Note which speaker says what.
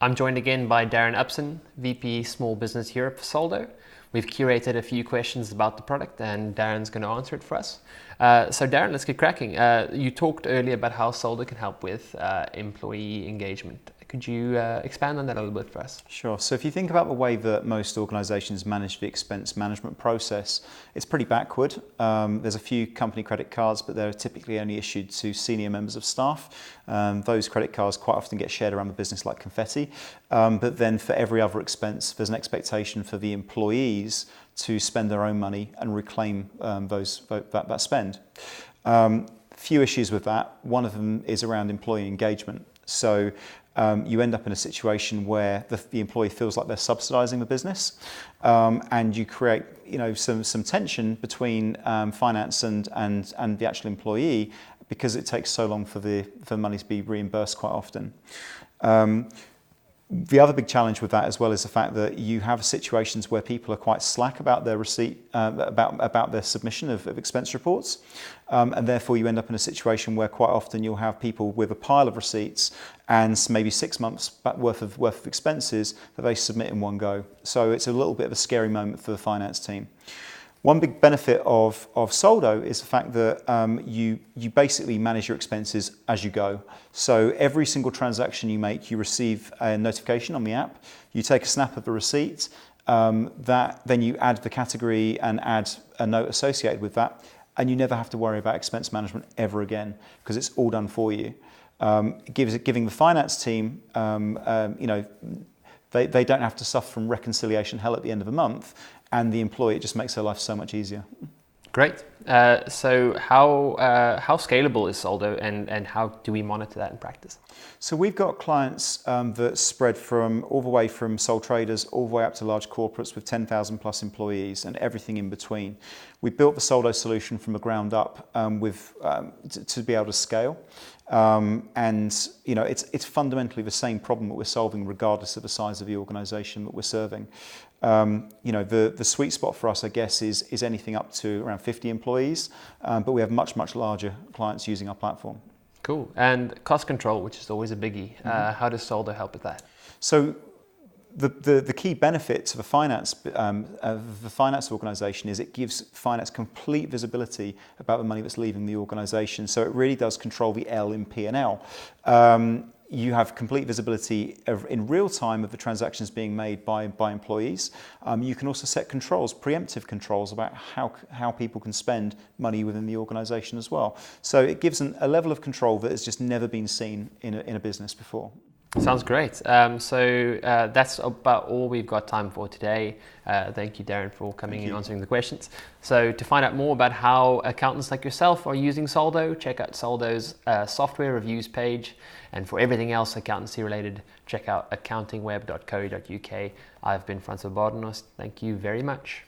Speaker 1: I'm joined again by Darren Upson, VP Small Business Europe for Soldo. We've curated a few questions about the product and Darren's going to answer it for us. So Darren, let's get cracking. You talked earlier about how Soldo can help with employee engagement. Could you expand on that a little bit for us?
Speaker 2: Sure. So if you think about the way that most organisations manage the expense management process, it's pretty backward. There's a few company credit cards, but they're typically only issued to senior members of staff. Those credit cards quite often get shared around the business like confetti. But then for every other expense, there's an expectation for the employees to spend their own money and reclaim that spend. Few issues with that. One of them is around employee engagement. So you end up in a situation where the employee feels like they're subsidising the business, and you create some tension between finance and the actual employee because it takes so long for the money to be reimbursed quite often. The other big challenge with that as well is the fact that you have situations where people are quite slack about their receipt, about their submission of expense reports, and therefore you end up in a situation where quite often you'll have people with a pile of receipts and maybe 6 months worth of expenses that they submit in one go. So it's a little bit of a scary moment for the finance team. One big benefit of Soldo is the fact that you basically manage your expenses as you go. So every single transaction you make, you receive a notification on the app. You take a snap of the receipt, then you add the category and add a note associated with that, and you never have to worry about expense management ever again because it's all done for you. Giving the finance team, they don't have to suffer from reconciliation hell at the end of the month. And the employee, it just makes their life so much easier.
Speaker 1: Great. So how scalable is Soldo and how do we monitor that in practice?
Speaker 2: So we've got clients that spread from all the way from sole traders all the way up to large corporates with 10,000 plus employees and everything in between. We built the Soldo solution from the ground up to be able to scale. It's fundamentally the same problem that we're solving regardless of the size of the organisation that we're serving. The sweet spot for us, I guess, is anything up to around 50 employees, but we have much larger clients using our platform.
Speaker 1: Cool. And cost control, which is always a biggie. How does Soldo help with that?
Speaker 2: So the key benefit to the finance organisation is it gives finance complete visibility about the money that's leaving the organisation. So it really does control the L in P&L. You have complete visibility in real time of the transactions being made by employees. You can also set controls, preemptive controls about how people can spend money within the organisation as well. So it gives a level of control that has just never been seen in a business before.
Speaker 1: Sounds great. So that's about all we've got time for today. Thank you, Darren, for coming and answering the questions. So to find out more about how accountants like yourself are using Soldo, check out Soldo's software reviews page. And for everything else accountancy related, check out accountingweb.co.uk. I've been Francois Bardenos. Thank you very much.